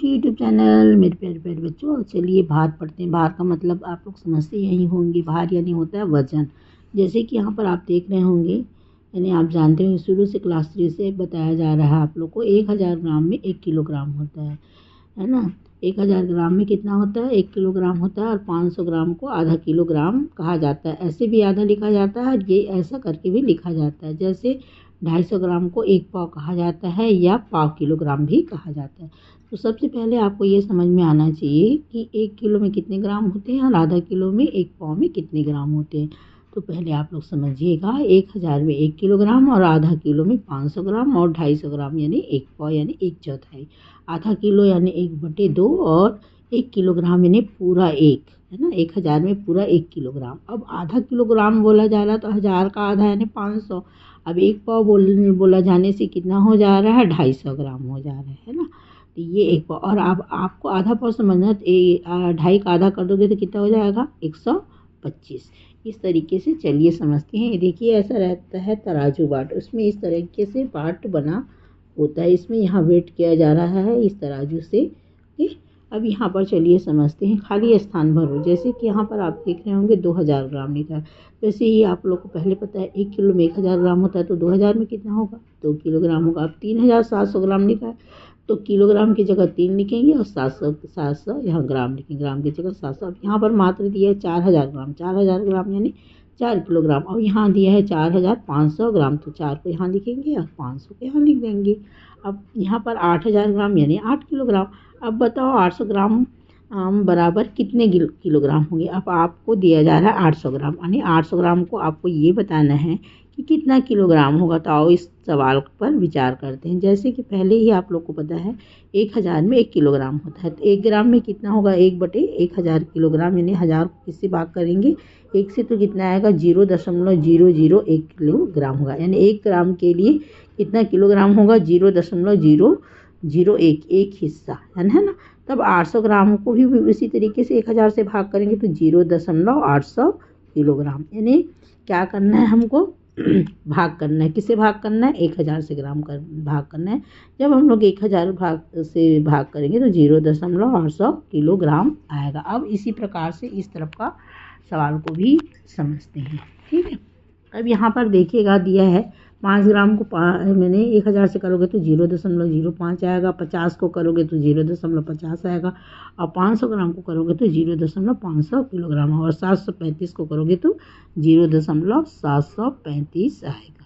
To YouTube channel मेरे प्यारे प्यारे बच्चों। चलिए भार पढ़ते हैं। भार का मतलब आप लोग समझते यही होंगे। भार यानी होता है वजन। जैसे कि यहाँ पर आप देख रहे होंगे, यानी आप जानते हो शुरू से क्लास 3 से बताया जा रहा है आप लोग को 1000 ग्राम में 1 किलोग्राम होता है ना। 1000 ग्राम में कितना होता है? 1 किलोग्राम होता है। और 500 ग्राम को आधा किलोग्राम कहा जाता है। ऐसे भी आधा लिखा जाता है, ये ऐसा करके भी लिखा जाता है। जैसे 250 ग्राम को 1 पाव कहा जाता है या पाव किलोग्राम भी कहा जाता है। तो सबसे पहले आपको ये समझ में आना चाहिए कि 1 किलो में कितने ग्राम होते हैं और आधा किलो में 1 पाव में कितने ग्राम होते हैं। तो पहले आप लोग समझिएगा, 1000 में 1 किलोग्राम और आधा किलो में 500 ग्राम और 250 ग्राम यानी 1 पाव यानी 1/4। आधा किलो यानी 1/2 और 1 किलोग्राम यानी पूरा 1, है ना। 1000 में पूरा 1 किलोग्राम। अब आधा किलोग्राम बोला जा रहा है तो 1000 का आधा यानी 500। अब 1 पाव बोला जाने से कितना हो जा रहा है? 250 ग्राम हो जा रहा है ना। तो ये 1 पाव। और अब आपको आधा पाव समझना, 2.5 का आधा कर दोगे तो कितना हो जाएगा? 125। इस तरीके से चलिए समझते हैं। देखिए ऐसा रहता है तराजू बाट, उसमें इस तरीके से बाट बना होता है। इसमें यहाँ वेट किया जा रहा है इस तराजू से। ठीक, अब यहाँ पर चलिए समझते हैं। खाली स्थान भरो। जैसे कि यहाँ पर आप देख रहे होंगे 2000 ग्राम लिखा है। वैसे ही आप लोग को पहले पता है 1 किलो में 1000 ग्राम होता है, तो 2000 में कितना होगा? 2 किलोग्राम होगा। अब 3700 ग्राम लिखा है तो किलोग्राम की जगह 3 लिखेंगे और 700 यहाँ ग्राम लिखेंगे, ग्राम की जगह 700। अब यहाँ पर मात्रा दिया है 4000 ग्राम, 4000 ग्राम यानी 4 किलोग्राम। और यहाँ दिया है 4500 ग्राम, तो 4 को यहाँ लिखेंगे और 500 को यहाँ लिख देंगे। अब यहाँ पर 8000 ग्राम यानी 8 किलोग्राम। अब बताओ 800 ग्राम बराबर कितने किलोग्राम होंगे? अब आपको दिया जा रहा है 800 ग्राम, यानी 800 ग्राम को आपको ये बताना है कि कितना किलोग्राम होगा। तो आओ इस सवाल पर विचार करते हैं। जैसे कि पहले ही आप लोग को पता है 1000 में 1 किलोग्राम होता है, तो 1 ग्राम में कितना होगा? 1/1000 किलोग्राम, यानी 1000 को किससे भाग करेंगे? 1 से, तो कितना आएगा? 0.001 किलोग्राम होगा। यानी 1 ग्राम के लिए कितना किलोग्राम होगा? 0.001, एक हिस्सा, है ना। तब 800 ग्राम को भी उसी तरीके से 1000 से भाग करेंगे तो 0.800 किलोग्राम। यानी क्या करना है हमको? भाग करना है। किससे भाग करना है? 1000 से ग्राम कर भाग करना है। जब हम लोग 1000 से भाग करेंगे तो 0.800 किलोग्राम आएगा। अब इसी प्रकार से इस तरफ का सवाल को भी समझते हैं। ठीक है, अब यहाँ पर देखिएगा दिया है 5 ग्राम को मैंने 1000 से करोगे तो 0.05 आएगा। 50 को करोगे तो 0.50 आएगा। और 500 ग्राम को करोगे तो 0.500 किलोग्राम। और 735 को करोगे तो 0.735 आएगा।